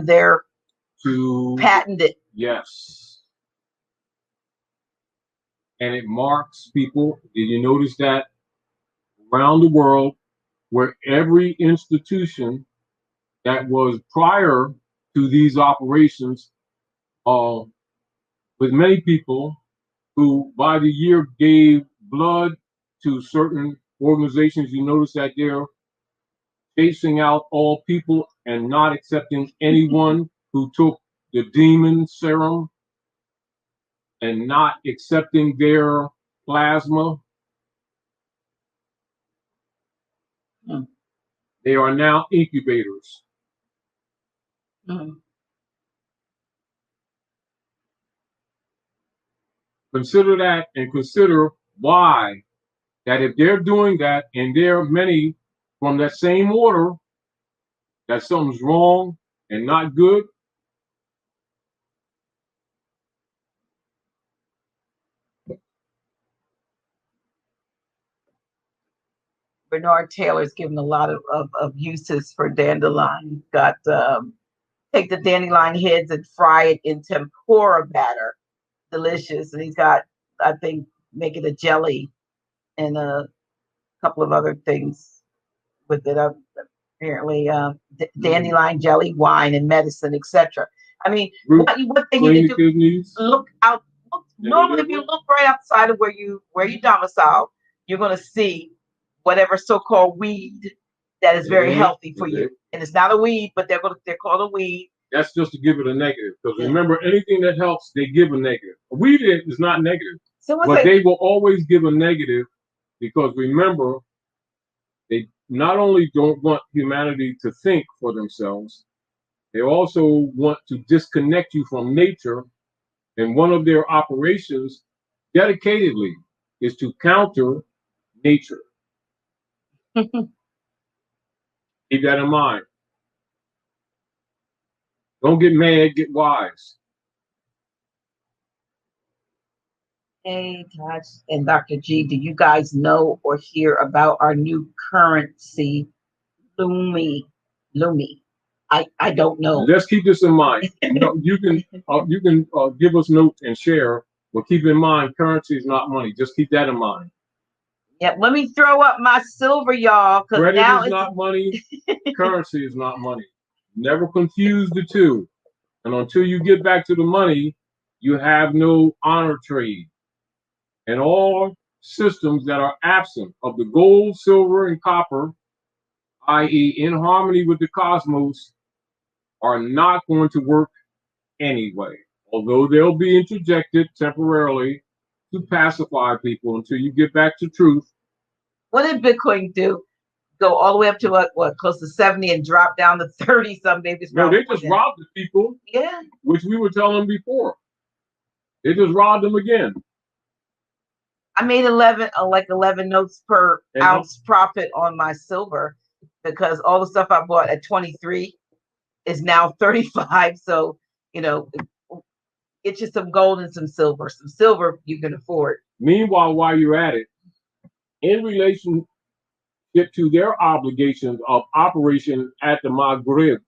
They're to patented. Yes. And it marks people. Did you notice that around the world, where every institution that was prior to these operations, with many people who by the year gave blood to certain organizations, you notice that they're chasing out all people and not accepting anyone who took the demon serum and not accepting their plasma. Mm. They are now incubators. Mm. Consider that, and consider why that if they're doing that and there are many from that same order, that something's wrong and not good. Bernard Taylor's given a lot of uses for dandelion. Got take the dandelion heads and fry it in tempura batter. Delicious. And he's got, I think, making a jelly and a couple of other things with it. Apparently, dandelion jelly, wine, and medicine, etc. I mean, what thing you need to look out. Normally, if you look right outside of where you domicile, you're going to see whatever so-called weed that is very healthy for you. And it's not a weed, but they're called a weed. That's just to give it a negative. Because remember, anything that helps, they give a negative. A weed is not negative. So but they will always give a negative, because remember, they not only don't want humanity to think for themselves, they also want to disconnect you from nature. And one of their operations, dedicatedly, is to counter nature. Keep that in mind. Don't get mad, get wise. Hey, Tosh and Dr. G, do you guys know or hear about our new currency, Lumi? I don't know. Let's keep this in mind. You can give us notes and share, but keep in mind, currency is not money. Just keep that in mind. Yep. Let me throw up my silver, y'all. Credit now is not money. Currency is not money. Never confuse the two. And until you get back to the money, you have no honor trade. And all systems that are absent of the gold, silver, and copper, i.e. in harmony with the cosmos, are not going to work anyway. Although they'll be interjected temporarily to pacify people until you get back to truth. What did Bitcoin do? Go all the way up to what close to 70 and drop down to 30 some maybe. No, they just robbed the people. Yeah. Which we were telling before. They just robbed them again. I made 11 notes per ounce profit on my silver, because all the stuff I bought at 23 is now 35. So, get you some gold and some silver. Some silver you can afford. Meanwhile, while you're at it, in relationship to their obligations of operation at the Maghreb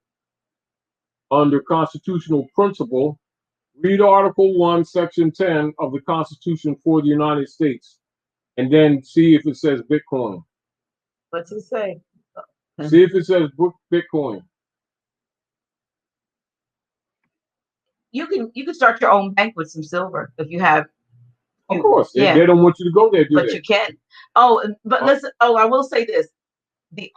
under constitutional principle, read Article 1, Section 10 of the Constitution for the United States, and then see if it says Bitcoin. What's it say? See if it says Bitcoin. You can start your own bank with some silver if you have. Of course, they don't want you to go there, do but they? You can. Oh, but listen. Oh, I will say this: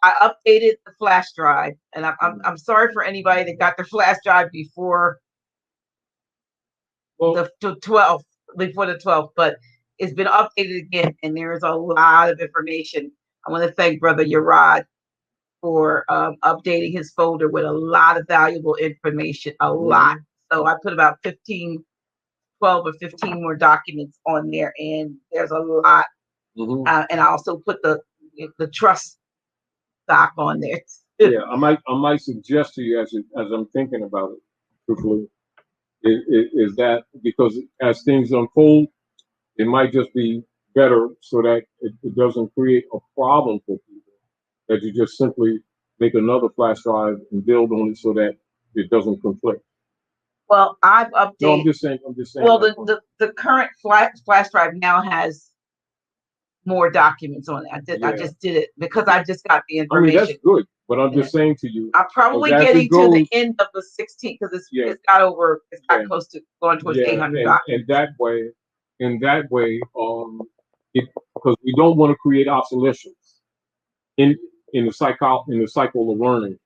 I updated the flash drive, and I'm sorry for anybody that got their flash drive before the 12th, but it's been updated again, and there is a lot of information. I want to thank Brother Yarad for updating his folder with a lot of valuable information. A lot. So I put about 12 or 15 more documents on there, and there's a lot. And I also put the trust stock on there. Yeah, I might suggest to you as I'm thinking about it, truthfully, is that because as things unfold, it might just be better so that it doesn't create a problem for people, that you just simply make another flash drive and build on it so that it doesn't conflict. Well, I've updated. No, I'm just saying. Well, the current flash drive now has more documents on it. I just did it because I just got the information. I mean, that's good, but I'm just saying to you, I'm probably getting to the end of the 16 because it's got close to going towards 800 documents. And that way, because we don't want to create obsolescence in the cycle of learning.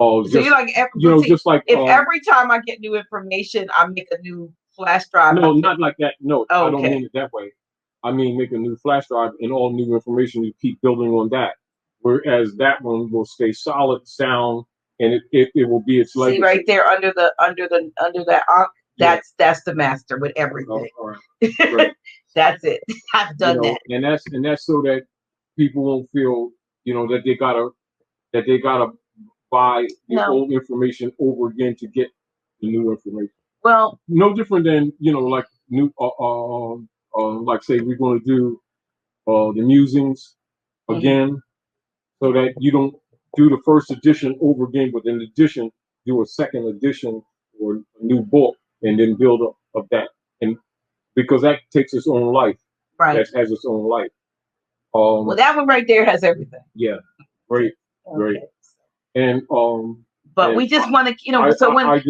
So you're like, just like if every time I get new information, I make a new flash drive. No, not like that. No, I don't mean it that way. I mean, make a new flash drive and all new information, you keep building on that. Whereas that one will stay solid, sound, and it will be its legacy. See right there under that that's the master with everything. All right. Right. That's it. I've done that. And that's so that people won't feel, that they gotta buy the old information over again to get the new information. Well, no different than like new like say we're going to do the musings again, so that you don't do the first edition over again, but in addition do a second edition or a new book and then build up of that, and because that takes its own life, right? That has its own life. Well, that one right there has everything. Yeah, great, great, and but we just want to,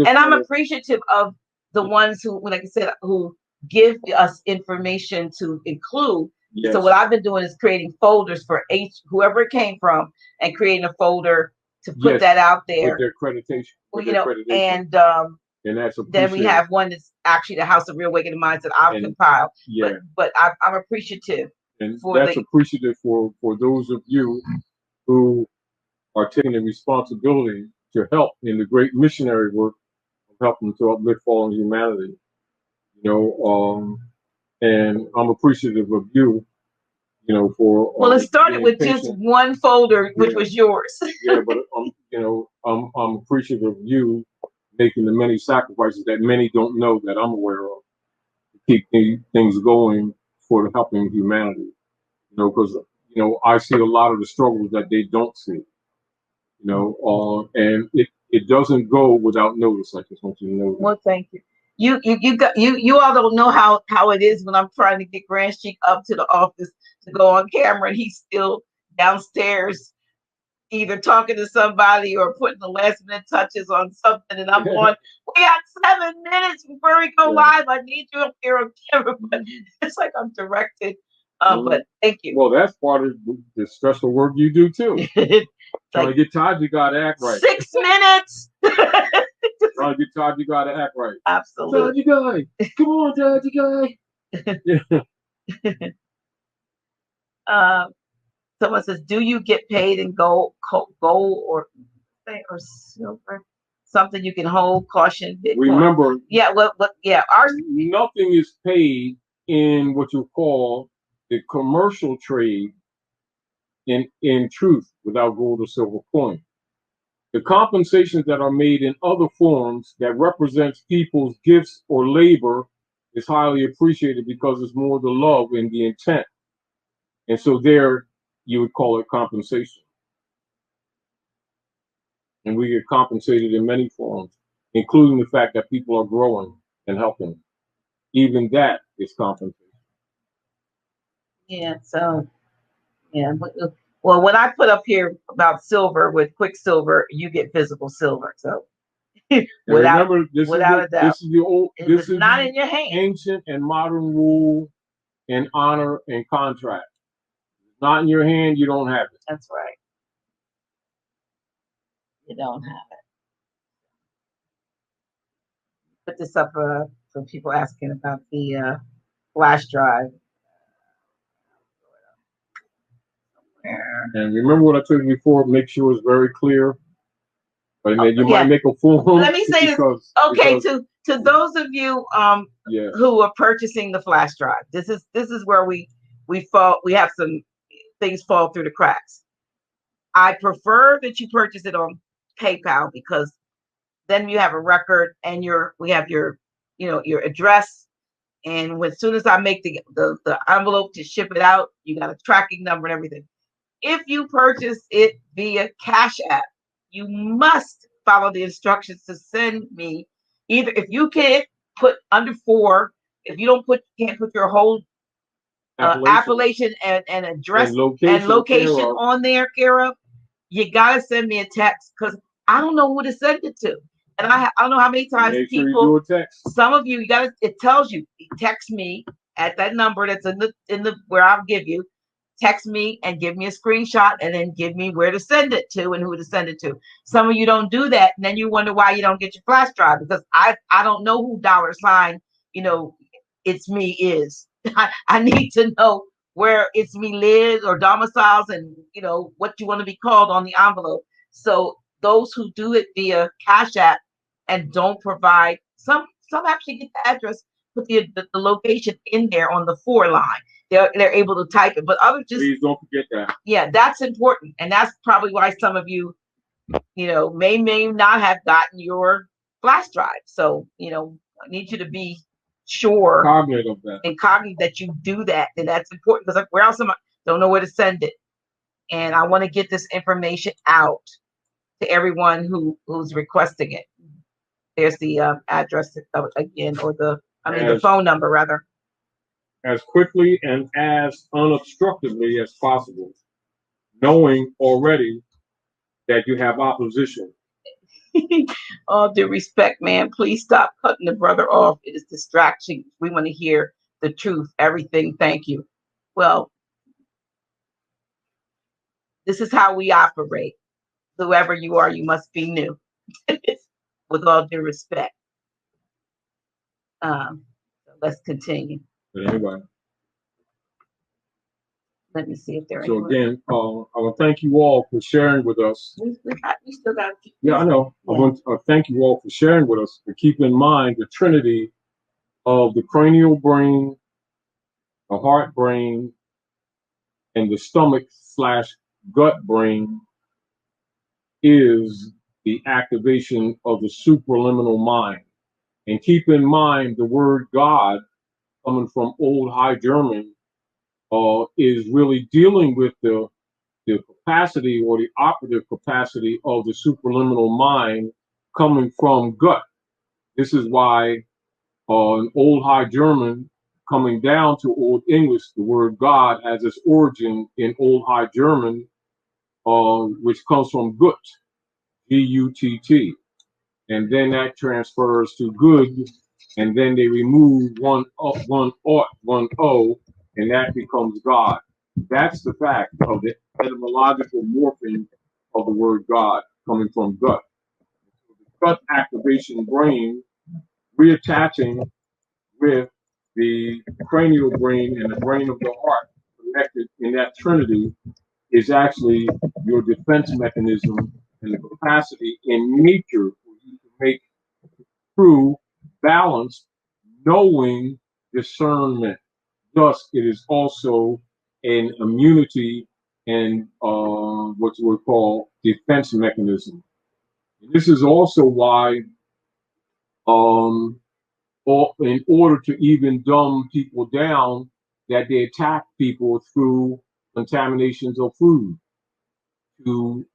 I'm appreciative of the ones who, like I said, who give us information to include. Yes. So what I've been doing is creating folders for whoever it came from, and creating a folder to put that out there. With their accreditation. And that's then we have one that's actually the House of Real Awakening Minds that I've compiled. Yeah. But I'm appreciative. And that's appreciative for those of you who are taking the responsibility to help in the great missionary work of helping to uplift fallen humanity. And I'm appreciative of you, for. Well, it started with just one folder, which was yours. Yeah, but I'm appreciative of you making the many sacrifices that many don't know that I'm aware of to keep things going for the helping humanity. Because I see a lot of the struggles that they don't see. And it doesn't go without notice. I just want you to know that. Well, thank you. You all don't know how it is when I'm trying to get Grand Sheik up to the office to go on camera, and he's still downstairs either talking to somebody or putting the last minute touches on something, and I'm going, we got 7 minutes before we go live. I need you up here on camera. But it's like I'm directed. But thank you. Well, that's part of the stressful work you do too. Trying to get tired, you gotta act right. 6 minutes. Trying to get tired, you gotta act right. Absolutely. Daddy guy, come on, Daddy guy. Someone says, "Do you get paid in gold or silver? Something you can hold? Caution, Bitcoin." Remember, nothing is paid in what you call the commercial trade in truth without gold or silver coin. The compensations that are made in other forms that represents people's gifts or labor is highly appreciated because it's more the love and the intent. And so there you would call it compensation. And we get compensated in many forms, including the fact that people are growing and helping. Even that is compensation. Yeah, so, well, when I put up here about silver with Quicksilver, you get physical silver. So, without a doubt, this is the old, this is not in your hand. Ancient and modern rule and honor and contract. It's not in your hand, you don't have it. That's right. You don't have it. Put this up for people asking about the flash drive. And remember what I told you before, make sure it's very clear. But you might make a form. Let me say this. Okay, to those of you who are purchasing the flash drive, this is where we have some things fall through the cracks. I prefer that you purchase it on PayPal because then you have a record and we have your address. And as soon as I make the envelope to ship it out, you got a tracking number and everything. If you purchase it via Cash App, you must follow the instructions to send me either if you can't put under 4, if you can't put your whole appellation and address and location on there, Kara, you gotta send me a text because I don't know who to send it to. And I don't know how many times people, some of you, it tells you, text me at that number that's in the where I'll give you, text me and give me a screenshot and then give me where to send it to and who to send it to. Some of you don't do that, and then you wonder why you don't get your flash drive because I don't know who $, it's me is. I need to know where it's me lives or domiciles and what you want to be called on the envelope. So those who do it via Cash App and don't provide some actually get the address, put the location in there on the 4 line. They're able to type it, but others just please don't forget that. Yeah, that's important, and that's probably why some of you, may not have gotten your flash drive. So I need you to be sure, cognizant of that, and cognizant that you do that, and that's important because where else am I? Don't know where to send it, and I want to get this information out to everyone who's requesting it. There's the address again, or the phone number rather. As quickly and as unobstructedly as possible, knowing already that you have opposition. All due respect, man, please stop cutting the brother off. It is distraction. We want to hear the truth, everything. Thank you. Well, this is how we operate. Whoever you are, you must be new. With all due respect. So let's continue. But anyway. Let me see if there are. So again, I want to thank you all for sharing with us. We still got. Yeah, I know. Yeah. I want to thank you all for sharing with us. To keep in mind the trinity of the cranial brain, the heart brain, and the stomach/gut brain is the activation of the supraliminal mind. And keep in mind the word God, coming from Old High German, is really dealing with the capacity or the operative capacity of the supraliminal mind coming from gut. This is why in Old High German, coming down to Old English, the word God has its origin in Old High German, which comes from gut, G-U-T-T. And then that transfers to good, and then they remove one O, and that becomes God. That's the fact of the etymological morphing of the word God coming from gut. The gut activation brain reattaching with the cranial brain and the brain of the heart connected in that trinity is actually your defense mechanism and the capacity in nature for you to make true, balanced, knowing discernment. Thus, it is also an immunity and what you would call defense mechanism. This is also why, in order to even dumb people down, that they attack people through contaminations of food to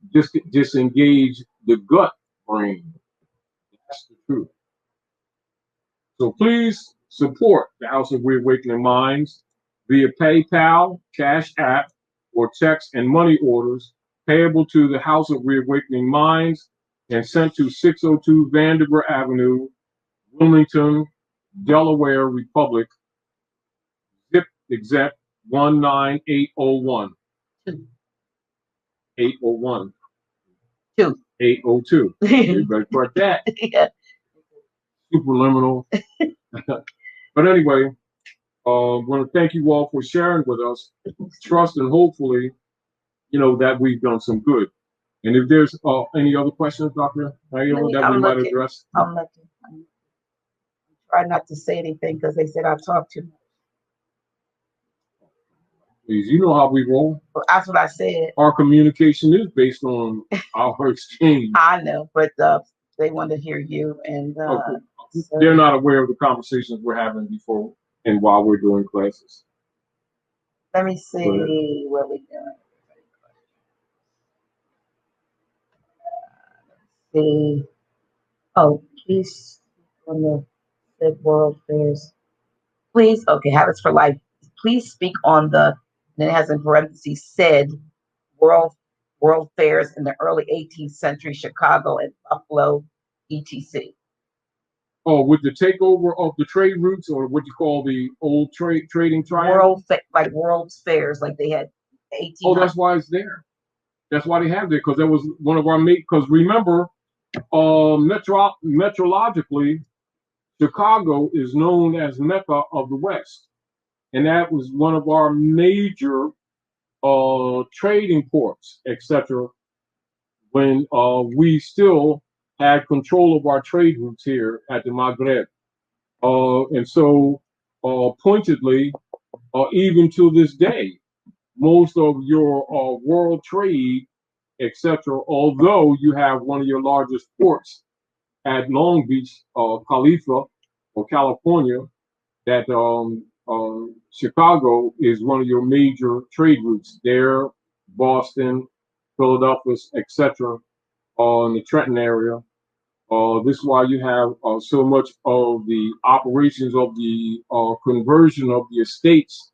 disengage the gut brain. That's the truth. So please support the House of Reawakening Minds via PayPal, Cash App, or checks and money orders payable to the House of Reawakening Minds and sent to 602 Vanderbilt Avenue, Wilmington, Delaware Republic, zip exempt 19801. 801. 802. You better correct that. Yeah. Superliminal. But anyway, I want to thank you all for sharing with us. Trust and hopefully, that we've done some good. And if there's any other questions, Dr. Naila, that we might address. I'm looking. Try not to say anything because they said I talk too much. Please, you know how we roll. Well, that's what I said. Our communication is based on our exchange. I know, but they want to hear you, and so they're not aware of the conversations we're having before and while we're doing classes. Let me see what we're doing. see. Oh, please on the said world fairs. Please, okay, habits for life. Please speak on the, then it has in parentheses, said world world fairs in the early 18th century, Chicago and Buffalo, etc. Oh, with the takeover of the trade routes, or what you call the old trading triangle? Like world fairs, like they had Oh, 1800. that's why it's there. That's why they have it, because that was one of our main. Because remember, metrologically, Chicago is known as Mecca of the West, and that was one of our major trading ports, etc. When we still had control of our trade routes here at the Maghreb, and so pointedly, even to this day, most of your world trade, etc. Although you have one of your largest ports at Long Beach, Khalifa, or California, that Chicago is one of your major trade routes there, Boston, Philadelphia, etc. In the Trenton area. This is why you have so much of the operations of the conversion of the estates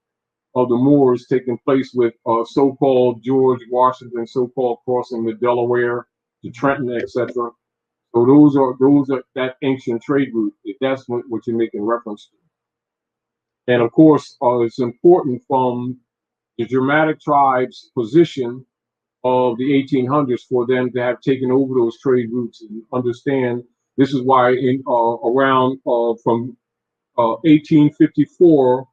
of the Moors taking place with so-called George Washington, so-called crossing the Delaware, the Trenton, etc. So those are that ancient trade route. If that's what you're making reference to, and of course it's important from the Germanic tribes' position of the 1800s for them to have taken over those trade routes and understand. This is why in around from 1854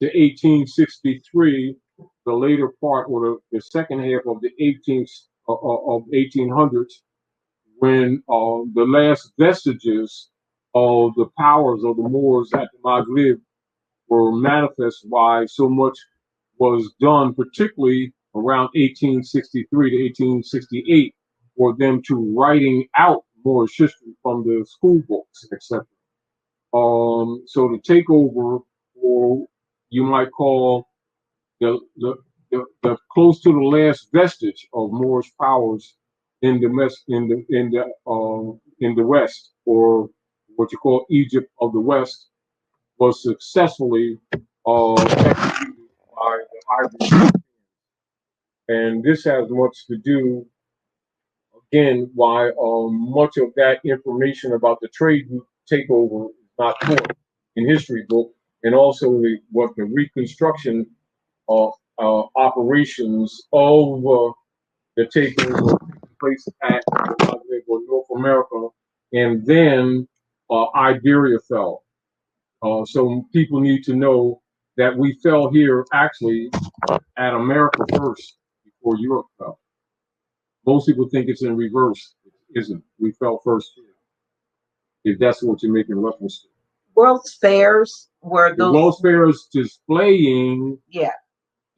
to 1863, the later part or the second half of the 1800s, when the last vestiges of the powers of the Moors at the Maghreb were manifest, why so much was done, particularly around 1863 to 1868, for them to writing out Moorish history from the school books, etc. So the takeover, or you might call the close to the last vestige of Moorish powers in the in the West, or what you call Egypt of the West, was successfully executed by the Ivory. And this has much to do, again, why much of that information about the trade route takeover is not taught in history book, and also what the reconstruction of operations of the takeover place at North America, and then Iberia fell. So people need to know that we fell here actually at America first before Europe fell. Most people think it's in reverse. It isn't. We fell first here, if that's what you're making reference to. World's fairs were The those. World's Fair is displaying Yeah,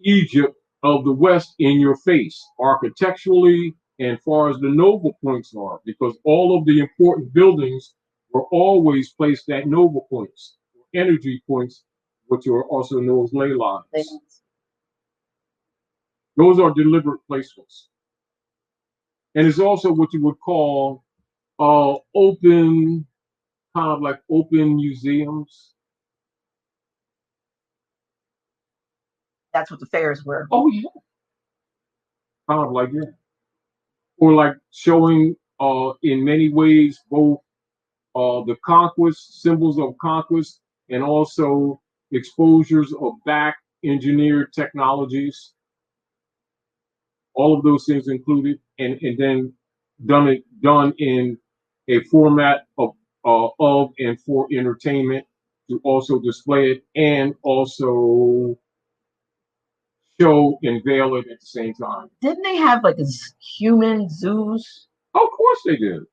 Egypt of the West in your face, architecturally and far as the noble points are, because all of the important buildings were always placed at noble points, energy points, which are also known as ley lines. Those are deliberate placements. And it's also what you would call open, kind of like open museums. That's what the fairs were. Oh, yeah. Kind of like that. Or like showing in many ways both the conquest, symbols of conquest, and also exposures of back engineered technologies. All of those things included, and then done in a format of and for entertainment, to also display it and also show and veil it at the same time. Didn't they have like human zoos? Of course they did.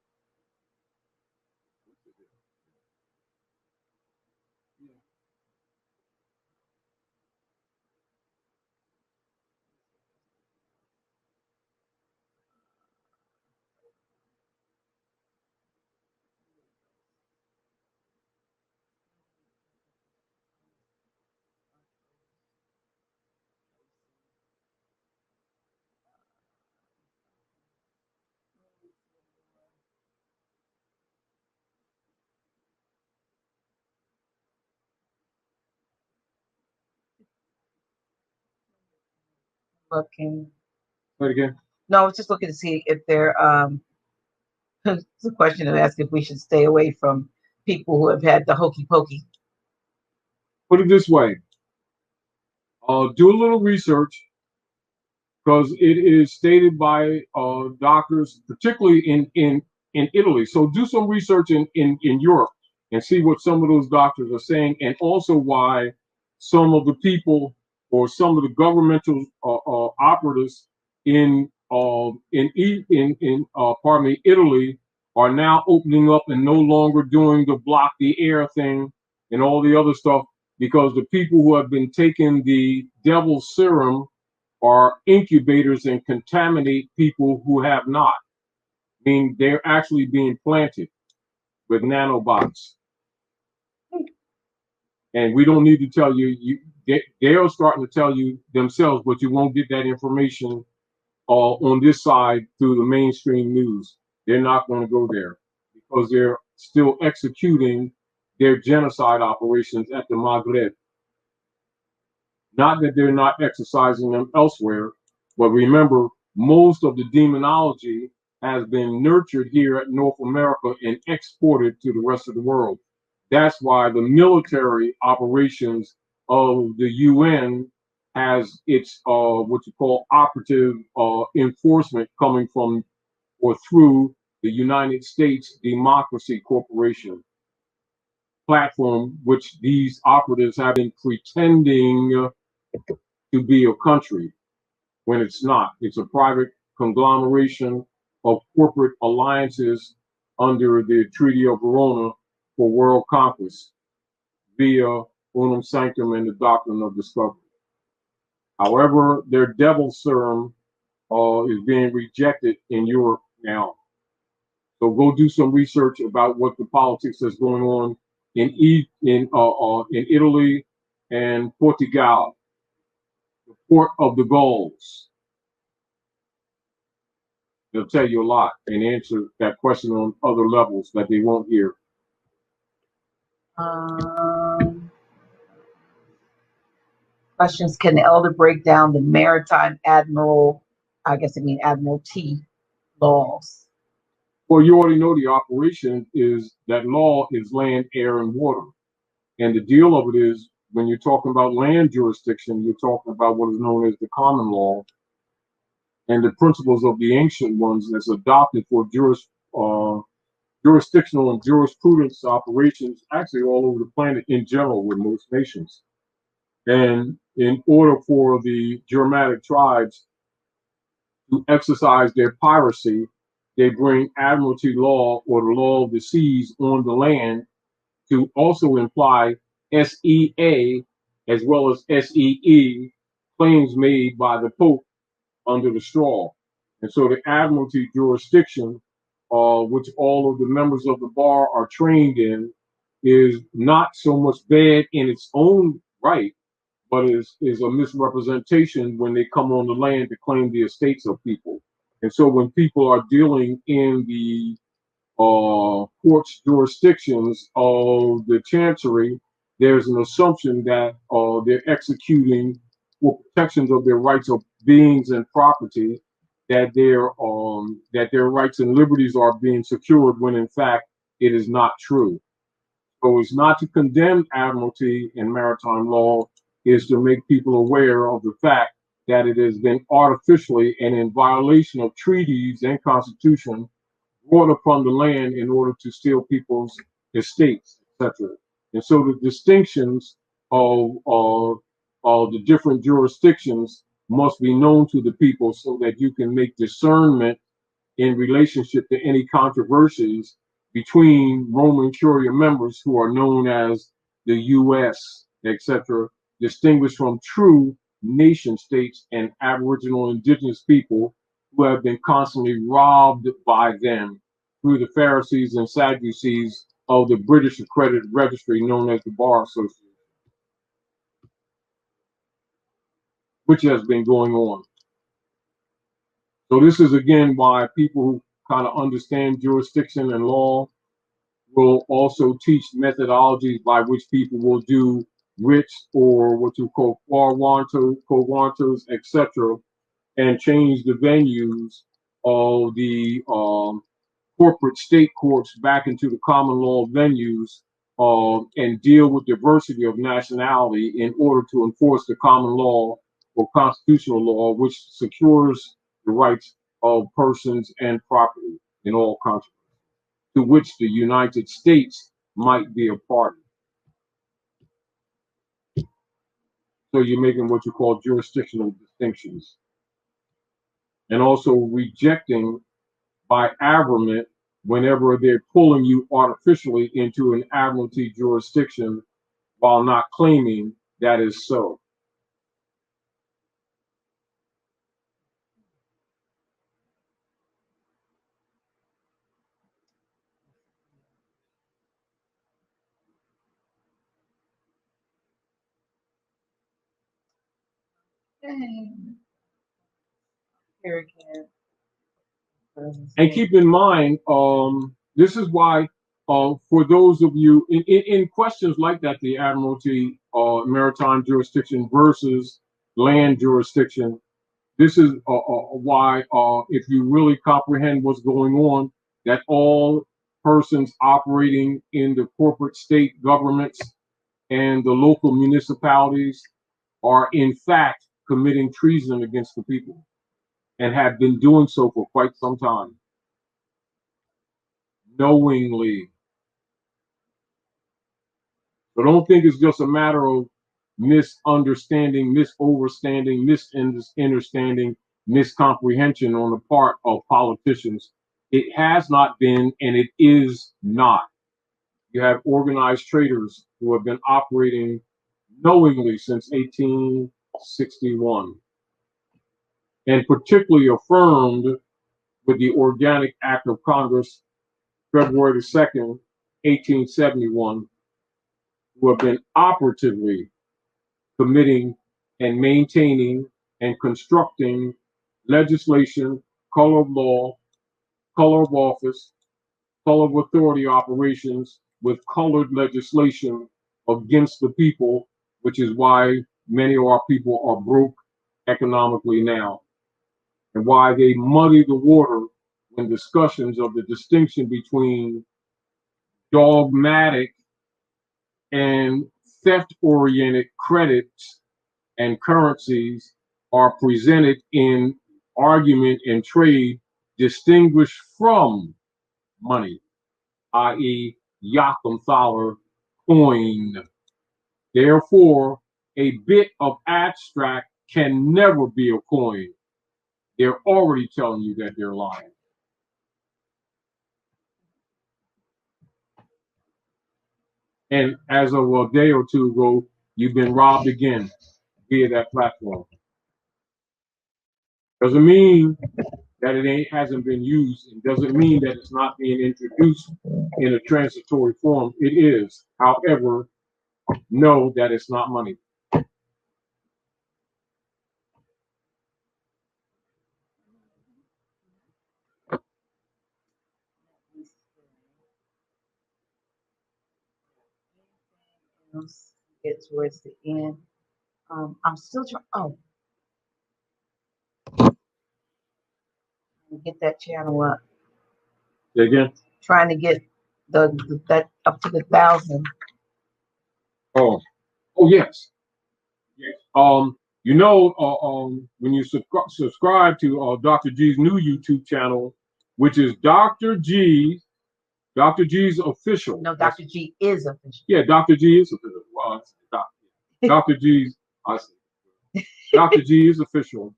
looking. Say it again. No, I was just looking to see if they're it's a question to ask if we should stay away from people who have had the hokey pokey. Put it this way. Do a little research, because it is stated by doctors, particularly in Italy. So do some research in Europe and see what some of those doctors are saying, and also why some of the people or some of the governmental operatives pardon me, Italy, are now opening up and no longer doing the block the air thing and all the other stuff, because the people who have been taking the devil's serum are incubators and contaminate people who have not. I mean, they're actually being planted with nanobots. And we don't need to tell you, they're starting to tell you themselves, but you won't get that information on this side through the mainstream news. They're not going to go there because they're still executing their genocide operations at the Maghreb. Not that they're not exercising them elsewhere, but remember, most of the demonology has been nurtured here at North America and exported to the rest of the world. That's why the military operations of the UN has its what you call operative enforcement coming from or through the United States Democracy Corporation platform, which these operatives have been pretending to be a country when it's not. It's a private conglomeration of corporate alliances under the Treaty of Verona for world conquest via unum sanctum and the doctrine of discovery. However, their devil serum is being rejected in Europe now. So go do some research about what the politics is going on in Italy and Portugal, the port of the Gauls. They'll tell you a lot and answer that question on other levels that they won't hear. Questions: can the elder break down the maritime admiral, I guess I mean admiralty laws? Well, you already know the operation is that law is land, air, and water. And the deal of it is, when you're talking about land jurisdiction, you're talking about what is known as the common law and the principles of the ancient ones that's adopted for jurisdictional and jurisprudence operations, actually all over the planet in general with most nations. And in order for the Germanic tribes to exercise their piracy, they bring admiralty law or the law of the seas on the land to also imply SEA as well as SEE, claims made by the Pope under the straw. And so the admiralty jurisdiction, which all of the members of the bar are trained in, is not so much bad in its own right, but is a misrepresentation when they come on the land to claim the estates of people. And so when people are dealing in the courts jurisdictions of the chancery, there's an assumption that they're executing for protections of their rights of beings and property, that their rights and liberties are being secured when in fact it is not true. So it's not to condemn admiralty and maritime law, is to make people aware of the fact that it has been artificially and in violation of treaties and constitution brought upon the land in order to steal people's estates, etc. And so the distinctions of the different jurisdictions must be known to the people so that you can make discernment in relationship to any controversies between Roman Curia members who are known as the US, etc., distinguished from true nation states and Aboriginal indigenous people who have been constantly robbed by them through the Pharisees and Sadducees of the British accredited registry known as the Bar Association, which has been going on. So this is again why people who kind of understand jurisdiction and law will also teach methodologies by which people will do writs or what you call quo warrantos, etc., and change the venues of the corporate state courts back into the common law venues and deal with diversity of nationality in order to enforce the common law or constitutional law, which secures the rights of persons and property in all countries, to which the United States might be a party. So you're making what you call jurisdictional distinctions. And also rejecting by averment whenever they're pulling you artificially into an admiralty jurisdiction while not claiming that is so. Here again. And keep in mind, this is why, for those of you in questions like that, the admiralty maritime jurisdiction versus land jurisdiction, this is why, if you really comprehend what's going on, that all persons operating in the corporate state governments and the local municipalities are in fact committing treason against the people and have been doing so for quite some time, knowingly. So don't think it's just a matter of misunderstanding, misunderstanding, miscomprehension on the part of politicians. It has not been, and it is not. You have organized traders who have been operating knowingly since 1861, and particularly affirmed with the Organic Act of Congress, February 2nd, 1871, who have been operatively committing and maintaining and constructing legislation, color of law, color of office, color of authority operations with colored legislation against the people, which is why many of our people are broke economically now, and why they muddy the water when discussions of the distinction between dogmatic and theft-oriented credits and currencies are presented in argument and trade distinguished from money, i.e. Yakam coin. Therefore, a bit of abstract can never be a coin. They're already telling you that they're lying. And as of a day or two ago, you've been robbed again via that platform. Doesn't mean that it hasn't been used. It doesn't mean that it's not being introduced in a transitory form. It is. However, know that it's not money. Get towards the end. I'm still trying. Oh, get that channel up. Say again? Trying to get that up to the 1,000. Oh yes. Yes. When you subscribe to Dr. G's new YouTube channel, which is Dr. G's official. No, Dr. G is official. Yeah, Dr. G is official. Well, Dr. G's, I see. Dr. G is official.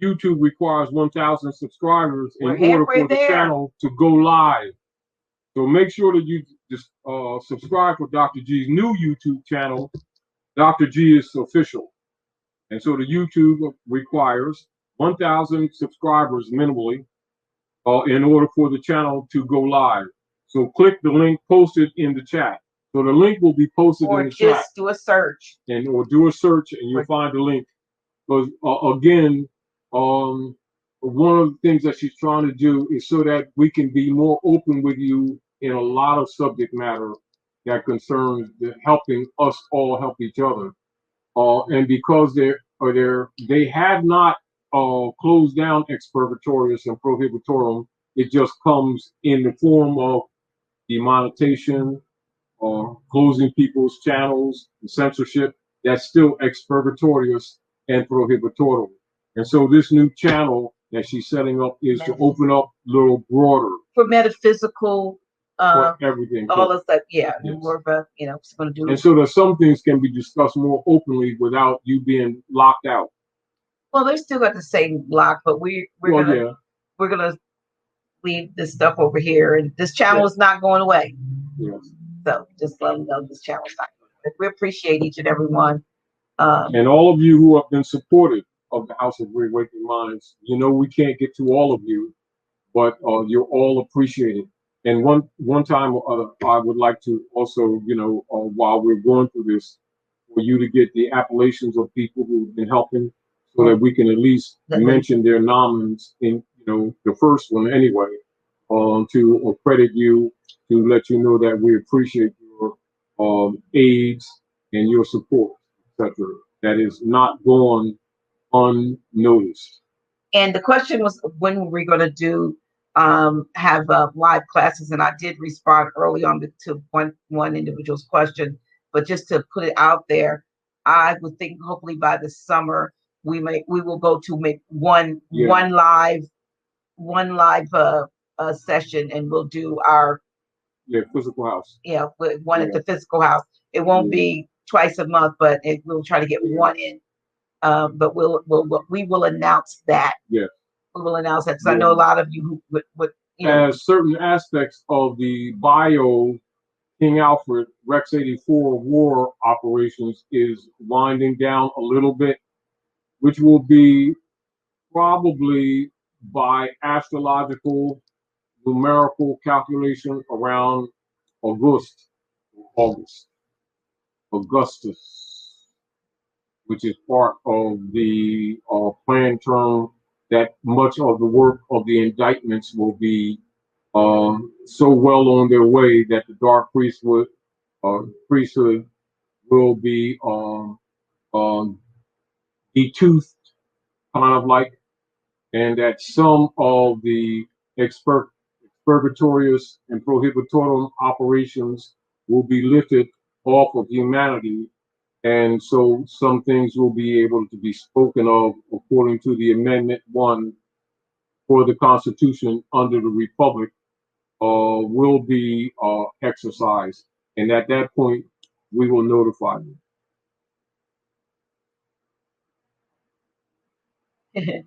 YouTube requires 1,000 subscribers in order for the channel to go live. So make sure that you just subscribe for Dr. G's new YouTube channel. Dr. G is official. And so the YouTube requires 1,000 subscribers minimally in order for the channel to go live. So click the link posted in the chat. So the link will be posted in the chat. Or just do a search. Or do a search and you'll find the link. Because again, one of the things that she's trying to do is so that we can be more open with you in a lot of subject matter that concerns helping us all help each other. And because they have not close down expurgatorius and prohibitorum. It just comes in the form of demonetization or closing people's channels, and censorship. That's still expurgatorius and prohibitorum. And so this new channel that she's setting up is to open up a little broader for metaphysical, for everything. all of that. Yeah, Yes. more of a, it's going to do. And so that some things can be discussed more openly without you being locked out. Well, they still got the same block, but we're gonna leave this stuff over here, and this channel is not going away. Yes. So just let them know this channel is not going away. We appreciate each and every one. And all of you who have been supportive of the House of Reawakening Minds, we can't get to all of you, but you're all appreciated. And one time I would like to also, while we're going through this, for you to get the appellations of people who've been helping, so that we can at least mention their noms in, the first one anyway, to credit you, to let you know that we appreciate your aids and your support, etc. That is not gone unnoticed. And the question was, when were we going to do have live classes? And I did respond early on to one individual's question, but just to put it out there, I would think hopefully by the summer we will go to make one live session, and we'll do our physical house. One at the physical house. It won't be twice a month, but we'll try to get one in. But we will announce that. Yeah, we will announce that, because I know a lot of you who would as certain aspects of the bio King Alfred Rex 84 war operations is winding down a little bit, which will be probably by astrological numerical calculation around Augustus, which is part of the planned term that much of the work of the indictments will be so well on their way that the dark priesthood will be detoothed, kind of like, and that some of the expurgatorius and prohibitorum operations will be lifted off of humanity. And so some things will be able to be spoken of according to the Amendment 1 for the Constitution under the Republic will be exercised. And at that point, we will notify you.